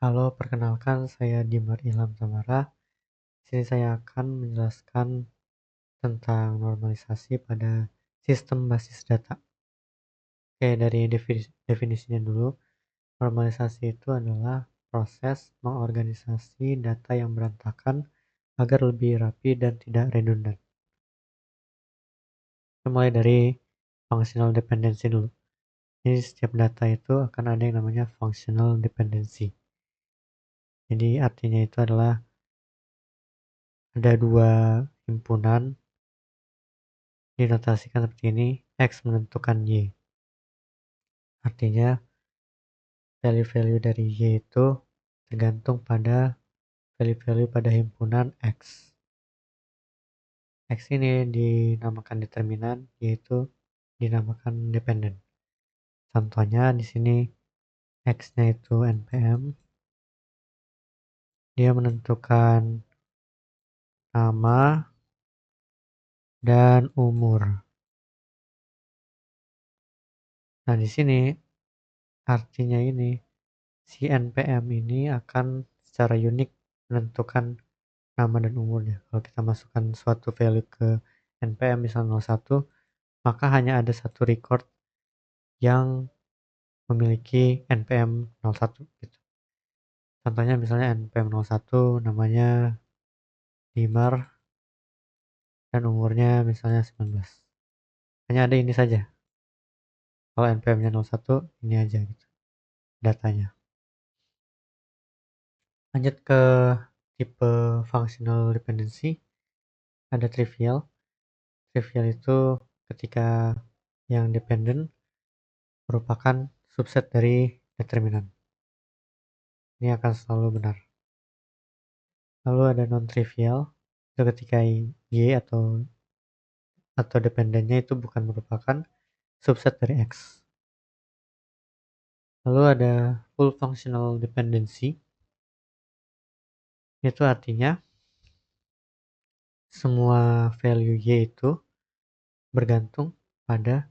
Halo, perkenalkan saya Dimar Ilham Tamara. Di sini saya akan menjelaskan tentang normalisasi pada sistem basis data. Oke, dari definisinya dulu. Normalisasi itu adalah proses mengorganisasi data yang berantakan agar lebih rapi dan tidak redundant. Kita mulai dari functional dependency dulu. Jadi setiap data itu akan ada yang namanya functional dependency. Jadi artinya itu adalah ada dua himpunan dinotasikan seperti ini. X menentukan Y. Artinya value-value dari Y itu tergantung pada value-value pada himpunan X. X ini dinamakan determinan, yaitu dinamakan dependent. Contohnya di sini X-nya itu NPM. Dia menentukan nama dan umur. Nah, di sini artinya ini si NPM ini akan secara unik menentukan nama dan umurnya. Kalau kita masukkan suatu value ke NPM misalnya 01, maka hanya ada satu record yang memiliki NPM 01 gitu. Contohnya misalnya NPM 01 namanya Dimar dan umurnya misalnya 19. Hanya ada ini saja. Kalau NPM-nya 01 ini aja gitu datanya. Lanjut ke tipe functional dependency, ada trivial. Trivial itu ketika yang dependent merupakan subset dari determinan. Ini akan selalu benar. Lalu ada non-trivial, itu ketika Y atau dependennya itu bukan merupakan subset dari X. Lalu ada full functional dependency, itu artinya semua value Y itu bergantung pada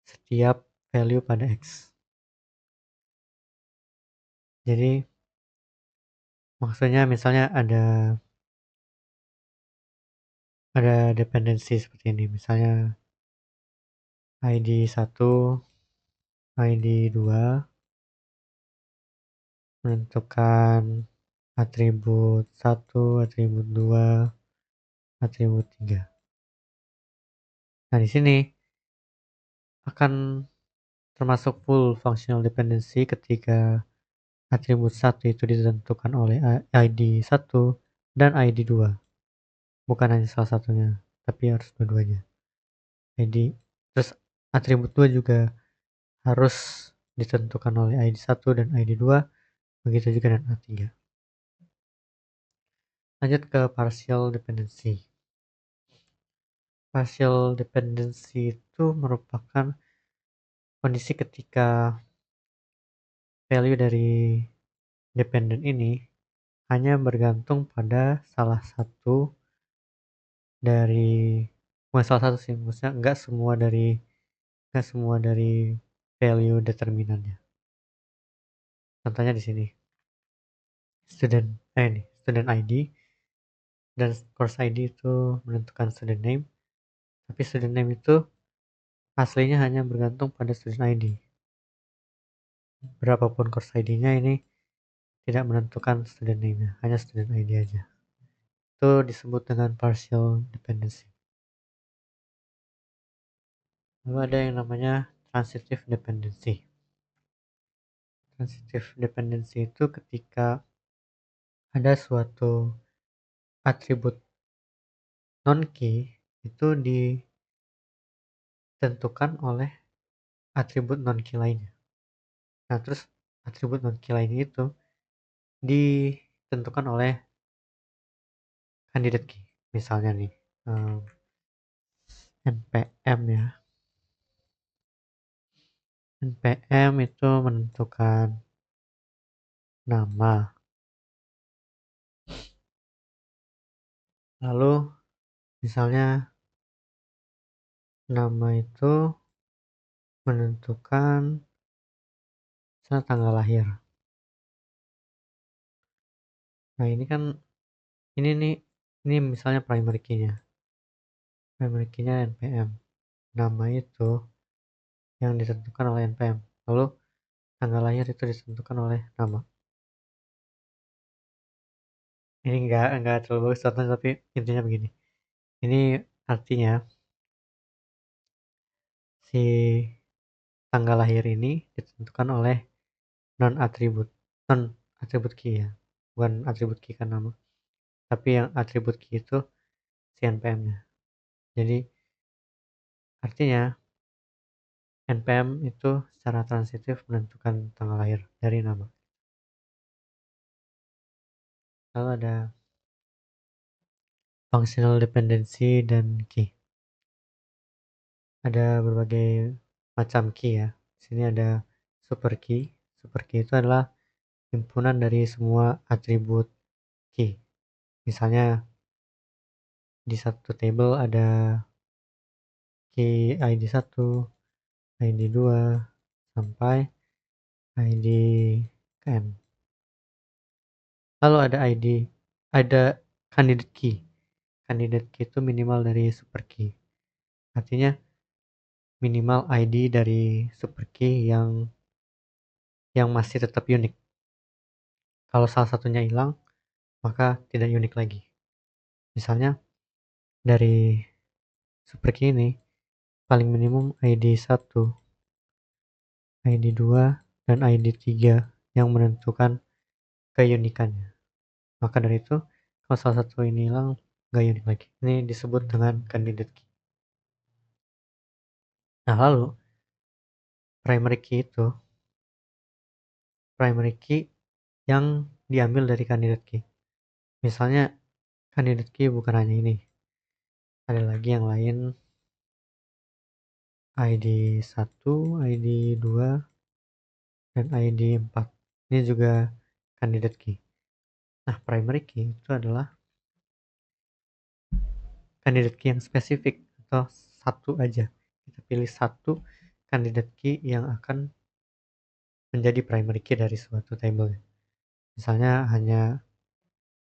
setiap value pada X. Jadi maksudnya misalnya ada dependensi seperti ini, misalnya ID 1, ID 2 menentukan atribut 1, atribut 2, atribut 3. Nah, di sini akan termasuk full functional dependency ketika atribut 1 itu ditentukan oleh ID 1 dan ID 2. Bukan hanya salah satunya, tapi harus dua-duanya. ID terus atribut 2 juga harus ditentukan oleh ID 1 dan ID 2, begitu juga dengan A3. Lanjut ke partial dependency. Partial dependency itu merupakan kondisi ketika value dari dependent ini hanya bergantung pada salah satu dari, bukan salah satu sih, maksudnya nggak semua dari value determinannya. Contohnya di sini student ID dan course ID itu menentukan student name, tapi student name itu aslinya hanya bergantung pada student ID. Berapapun course ID-nya ini tidak menentukan student name-nya, hanya student ID aja. Itu disebut dengan partial dependency. Lalu ada yang namanya transitive dependency. Transitive dependency itu ketika ada suatu atribut non-key itu ditentukan oleh atribut non-key lainnya. Nah, terus atribut non-key lainnya itu ditentukan oleh candidate key. Misalnya nih, NPM ya. NPM itu menentukan nama. Lalu misalnya nama itu menentukan tanggal lahir. Nah ini kan ini nih, ini misalnya primary key-nya. Primary key-nya npm. Nama itu yang ditentukan oleh npm. Lalu tanggal lahir itu ditentukan oleh nama. Ini enggak terlalu bagus contohnya, tapi intinya begini. Ini artinya si tanggal lahir ini ditentukan oleh non atribut key ya, bukan atribut key kan nama, tapi yang atribut key itu si npm nya. Jadi artinya npm itu secara transitif menentukan tanggal lahir dari nama. Lalu ada functional dependency dan key. Ada berbagai macam key ya. Di sini ada super key. Super key itu adalah himpunan dari semua atribut key. Misalnya di satu table ada key ID 1, ID 2 sampai ID ke N. Lalu ada candidate key. Candidate key itu minimal dari super key. Artinya minimal ID dari super key yang masih tetap unik. Kalau salah satunya hilang, maka tidak unik lagi. Misalnya dari super key ini paling minimum ID 1, ID 2, dan ID 3 yang menentukan keunikannya. Maka dari itu, kalau salah satu ini hilang, nggak unik lagi. Ini disebut dengan candidate key. Nah, lalu primary key yang diambil dari candidate key. Misalnya candidate key bukan hanya ini. Ada lagi yang lain, ID 1, ID 2, dan ID 4. Ini juga candidate key. Nah, primary key itu adalah candidate key yang spesifik atau satu aja. Kita pilih satu candidate key yang akan menjadi primary key dari suatu table. Misalnya hanya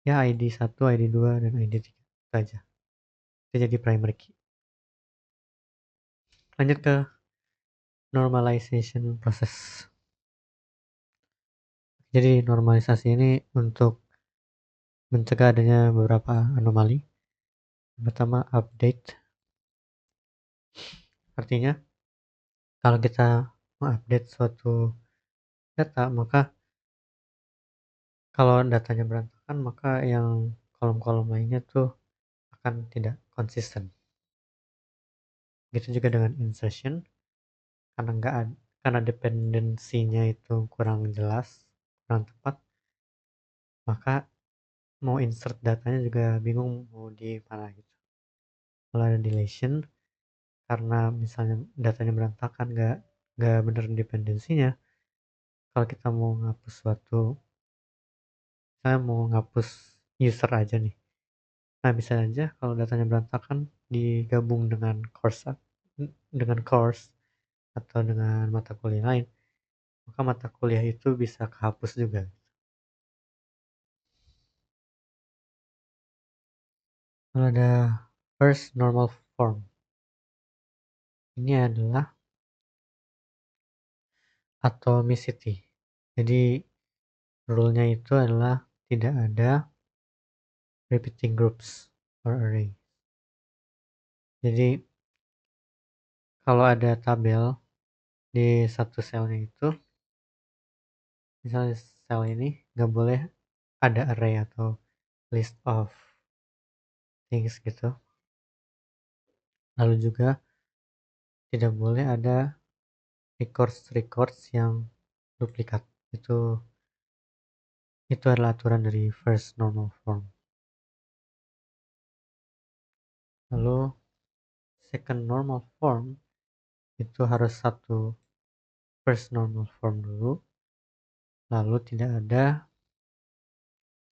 ya ID 1, ID 2, dan ID 3 itu aja. Itu jadi primary key. Lanjut ke normalization process. Jadi normalisasi ini untuk mencegah adanya beberapa anomali. Yang pertama, update. Artinya kalau kita mengupdate suatu data, maka kalau datanya berantakan, maka yang kolom-kolom lainnya tuh akan tidak konsisten. Gitu juga dengan insertion, karena dependensinya itu kurang jelas, kurang tepat, maka mau insert datanya juga bingung mau di mana gitu. Kalau ada deletion, karena misalnya datanya berantakan, nggak bener dependensinya. Kalau kita mau ngapus saya mau ngapus user aja nih. Nah, bisa aja kalau datanya berantakan digabung dengan course atau dengan mata kuliah lain, maka mata kuliah itu bisa kehapus juga. Lalu ada first normal form. Ini adalah atomicity. Jadi rule-nya itu adalah tidak ada repeating groups or array. Jadi kalau ada tabel di satu selnya itu, misalnya sel ini nggak boleh ada array atau list of things gitu. Lalu juga tidak boleh ada records yang duplikat. Itu adalah aturan dari first normal form. Lalu second normal form itu harus satu first normal form dulu. Lalu tidak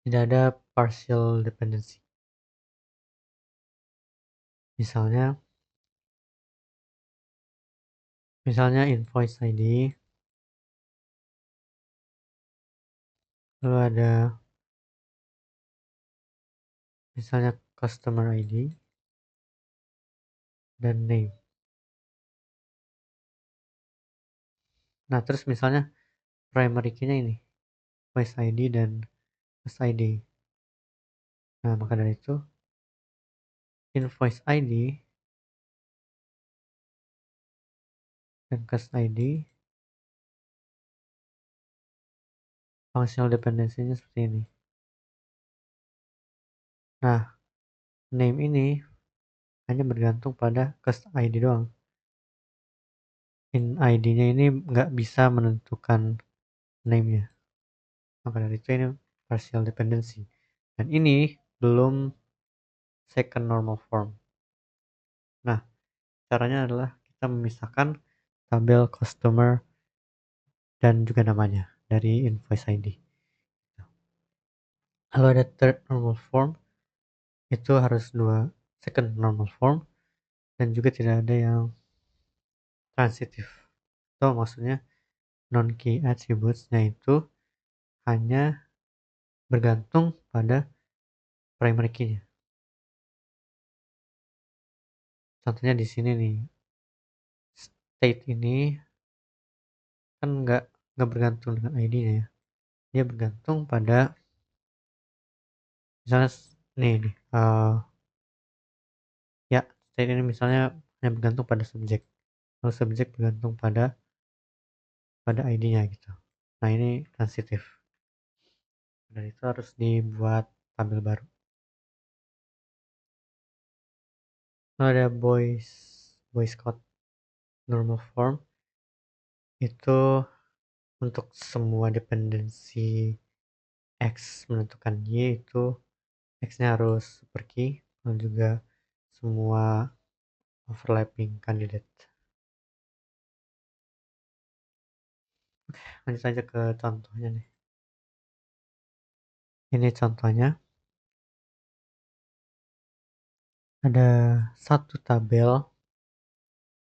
ada partial dependency. Misalnya invoice ID, lalu ada misalnya customer ID dan name. Nah, terus misalnya primary key-nya ini invoice ID dan case ID. Nah, maka dari itu invoice ID dan case ID functional dependency-nya seperti ini. Nah, name ini hanya bergantung pada case ID doang. In ID-nya ini nggak bisa menentukan name-nya. Maka dari itu ini partial dependency. Dan ini belum second normal form. Nah, caranya adalah kita memisahkan tabel customer dan juga namanya dari invoice ID. Kalau ada third normal form, itu harus dua second normal form dan juga tidak ada yang transitive. Itu maksudnya non-key attributes-nya itu hanya bergantung pada primary key-nya. Contohnya di sini nih, state ini kan nggak bergantung dengan ID-nya ya. Dia bergantung pada misalnya nih ya state ini misalnya hanya bergantung pada subjek. Lalu subjek bergantung pada ID-nya gitu. Nah, ini transitif. Dan itu harus dibuat tabel baru. Lalu ada boys code normal form itu untuk semua dependensi X menentukan Y itu X-nya harus super key dan juga semua overlapping candidate. Lanjut saja ke contohnya nih. Ini contohnya. Ada satu tabel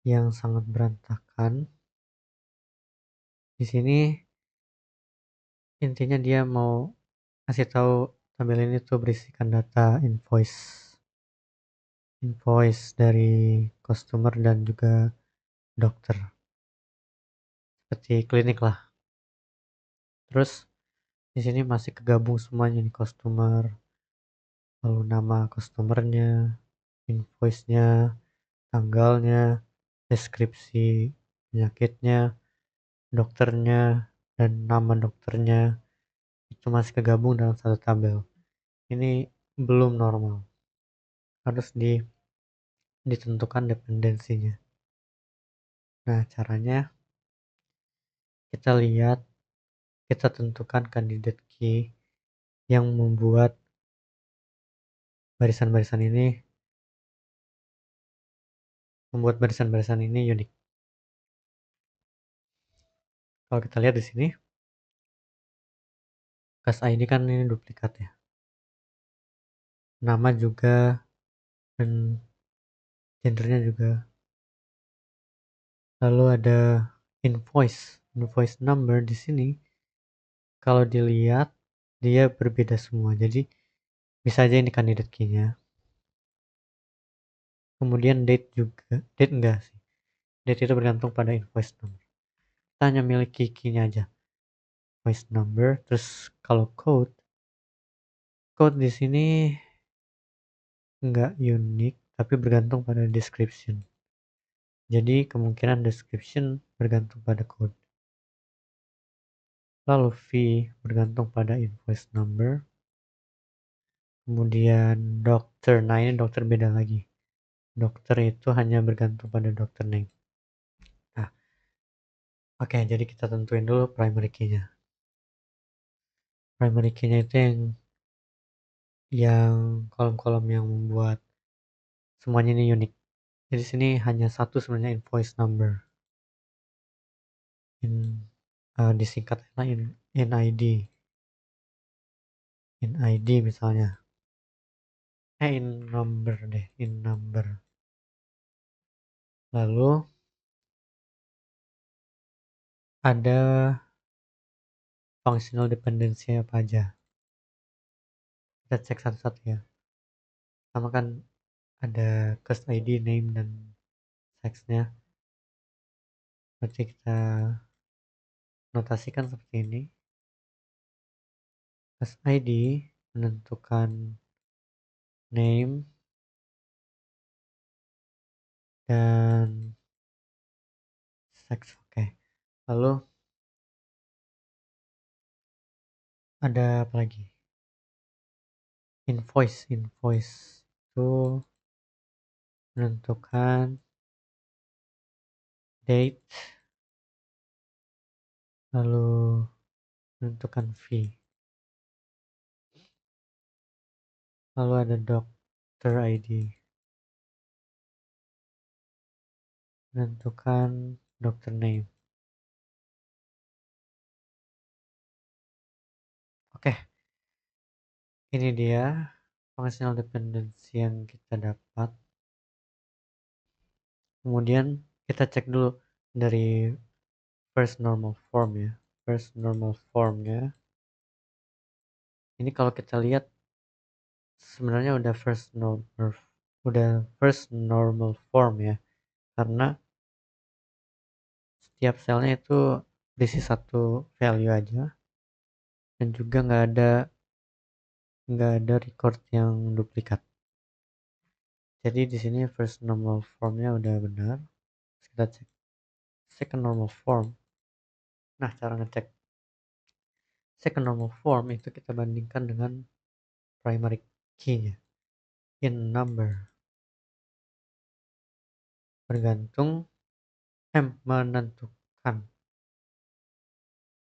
yang sangat berantakan. Di sini intinya dia mau kasih tahu tabel ini tuh berisikan data invoice dari customer dan juga dokter. Seperti klinik lah. Terus di sini masih kegabung semuanya nih customer, lalu nama customernya, invoice-nya, tanggalnya, deskripsi penyakitnya, dokternya, dan nama dokternya itu masih kegabung dalam satu tabel. Ini belum normal. Harus ditentukan dependensinya. Nah, caranya kita tentukan candidate key yang membuat barisan-barisan ini unik. Kalau kita lihat di sini, case ID kan ini duplikat ya. Nama juga dan gendernya juga. Lalu ada invoice number di sini. Kalau dilihat dia berbeda semua. Jadi bisa aja ini candidate key-nya. Kemudian date enggak sih. Date itu bergantung pada invoice number. Kita hanya miliki key-nya aja. Invoice number, terus kalau code di sini enggak unik, tapi bergantung pada description. Jadi kemungkinan description bergantung pada code. Lalu fee bergantung pada invoice number. Kemudian dokter, nah ini dokter beda lagi. Dokter itu hanya bergantung pada dokter name. Nah, oke, jadi kita tentuin dulu primary key-nya. Primary key-nya itu yang kolom-kolom yang membuat semuanya ini unik. Jadi sini hanya satu sebenarnya invoice number. Disingkat NID. NID misalnya. In number deh, in number. Lalu ada functional dependency apa aja. Kita cek satu-satu ya. Pertama kan ada case ID, name, dan sexnya. Berarti kita notasikan seperti ini. Case ID menentukan name dan sex. Oke. Lalu ada apa lagi? Invoice itu menentukan date, lalu menentukan fee. Lalu ada doctor ID, menentukan doctor name. Oke, ini dia functional dependency yang kita dapat. Kemudian kita cek dulu dari first normal form ya. First normal formnya ini kalau kita lihat sebenarnya udah first normal form ya, karena setiap selnya itu berisi satu value aja, dan juga nggak ada record yang duplikat. Jadi di sini first normal formnya udah benar. Kita cek second normal form. Nah, cara ngecek second normal form itu kita bandingkan dengan primary key-nya in number, bergantung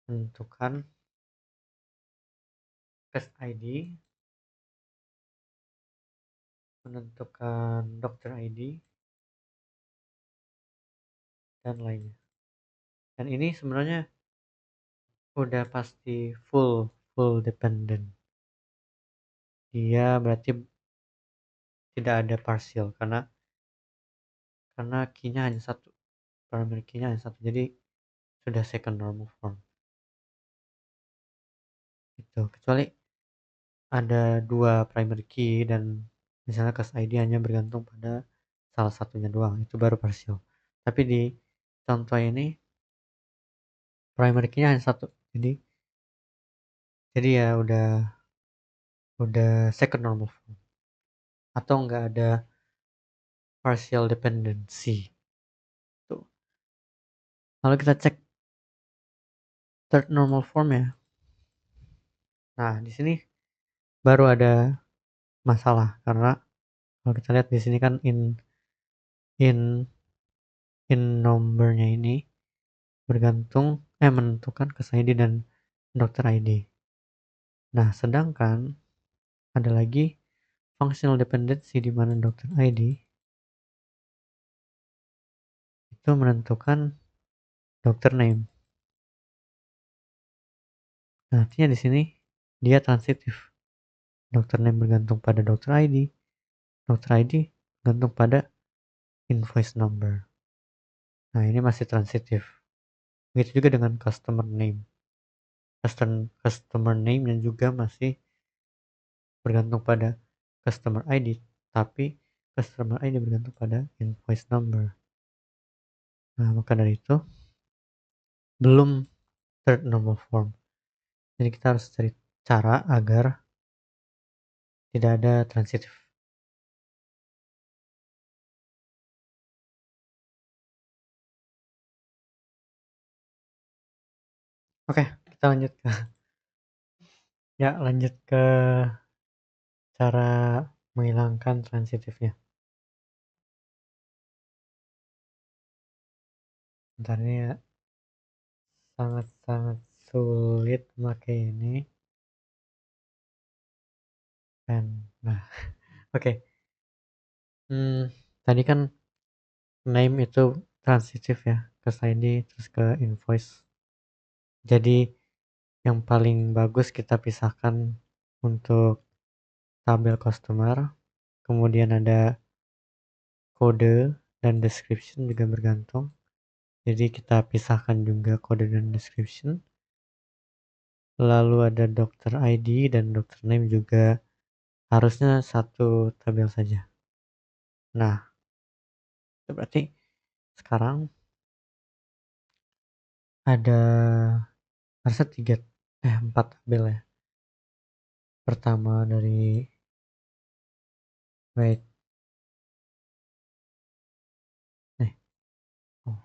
menentukan case ID, menentukan doctor ID, dan lainnya. Dan ini sebenarnya udah pasti full dependent. Dia berarti tidak ada partial karena key-nya hanya satu, primary key-nya hanya satu. Jadi sudah second normal form. Itu kecuali ada dua primary key dan misalnya case ID hanya bergantung pada salah satunya doang, itu baru partial. Tapi di contoh ini primary key-nya hanya satu. Jadi ya udah second normal form atau enggak ada partial dependency. Tuh. Lalu kita cek third normal form ya. Nah, di sini baru ada masalah karena kalau kita lihat di sini kan in numbernya ini menentukan case ID dan doctor ID. Nah, sedangkan ada lagi functional dependency di mana doctor ID itu menentukan doctor name. Nah, artinya di sini dia transitif. Doctor name bergantung pada doctor ID, doctor ID bergantung pada invoice number. Nah, ini masih transitif. Begitu juga dengan customer name. Customer name yang juga masih bergantung pada customer ID, tapi customer ID bergantung pada invoice number. Nah, maka dari itu belum third normal form. Jadi kita harus cari cara agar tidak ada transitif. Oke, kita lanjut ke cara menghilangkan transitifnya. Bentar, ini ya sangat-sangat sulit memakai ini. Dan nah, oke. Tadi kan name itu transitif ya, ke ID terus ke invoice. Jadi yang paling bagus kita pisahkan untuk tabel customer, kemudian ada kode dan description juga bergantung. Jadi kita pisahkan juga kode dan description. Lalu ada doctor ID dan doctor name juga harusnya satu tabel saja. Nah, itu berarti sekarang ada harusnya 4 tabel ya. Pertama dari wait nih oh,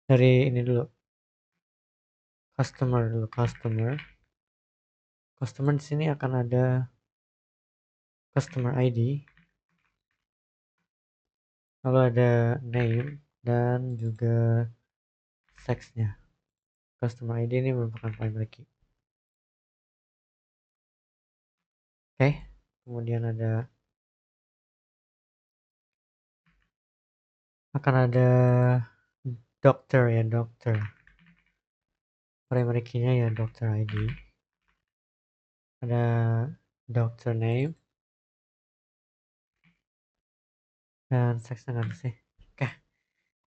dari ini dulu, customer di sini akan ada customer ID, lalu ada name dan juga sexnya. Customer ID ini merupakan primary key. Oke, kemudian akan ada dokter ya, dokter. Primary key-nya ya dokter ID. Ada doctor name dan sex nggak ada sih. Oke,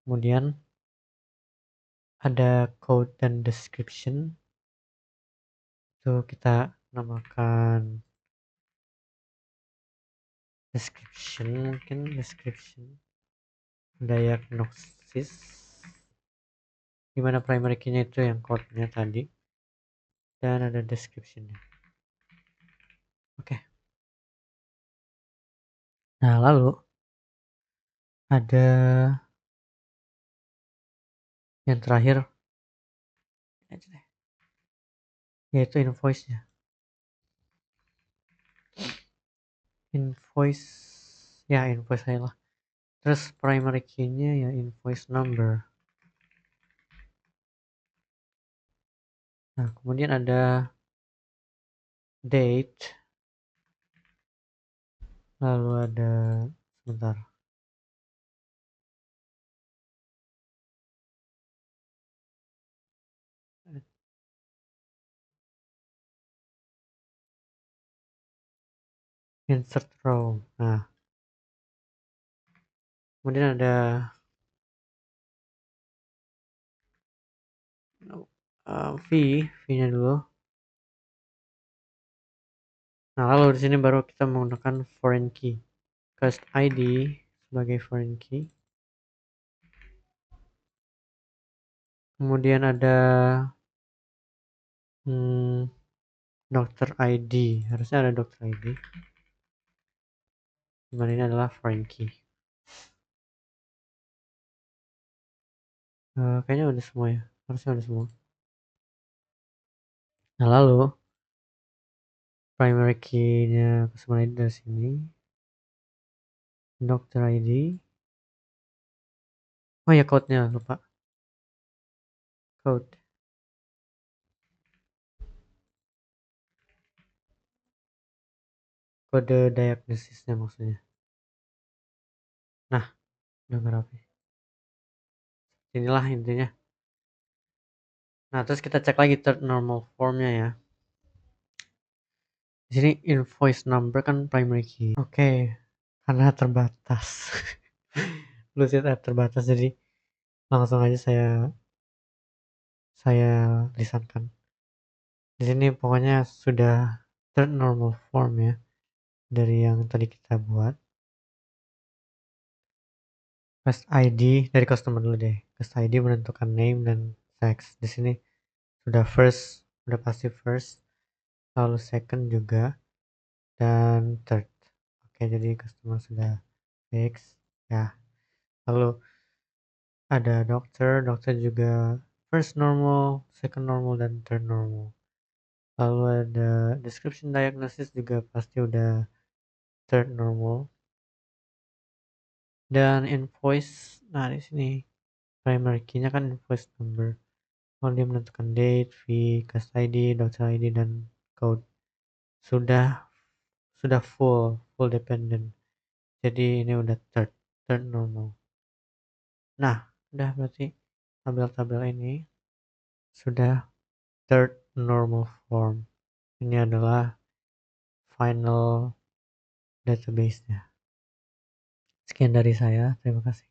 kemudian ada code dan description. Itu kita namakan description diagnosis, dimana primary key-nya itu yang code-nya tadi dan ada description-nya. Oke. Nah, lalu ada yang terakhir yaitu invoice-nya. Invoice saya lah. Terus primary key-nya ya invoice number. Nah, kemudian ada date, lalu ada sebentar. Insert row. Nah, kemudian ada fee-nya dulu. Nah, lalu di sini baru kita menggunakan foreign key. Cast ID sebagai foreign key. Kemudian ada dokter ID. Harusnya ada dokter ID. Dimana ini adalah foreign key. Kayaknya udah semua ya. Harusnya udah semua. Nah, lalu primary key-nya customer ID dari sini. Dokter ID. Oh ya, code-nya lupa. Kode diagnosisnya maksudnya. Nah, udah rapi. Inilah intinya. Nah, terus kita cek lagi third normal form-nya ya. Di sini invoice number kan primary key. Oke, karena terbatas. Lucid App terbatas, jadi langsung aja saya lisankan. Di sini pokoknya sudah third normal form ya dari yang tadi kita buat. First ID dari customer dulu deh. First ID menentukan name dan sex. Di sini sudah pasti first, lalu second juga, dan third. Oke, jadi customer sudah fix ya. Lalu ada dokter juga first normal, second normal, dan third normal. Lalu ada description diagnosis juga pasti udah third normal. Dan invoice, nah di sini primary key-nya kan invoice number. Kalau dia menentukan date, fee, cast ID, doctor ID, dan code sudah full dependent. Jadi ini udah third normal. Nah, udah berarti tabel-tabel ini sudah third normal form. Ini adalah final database-nya. Sekian dari saya, terima kasih.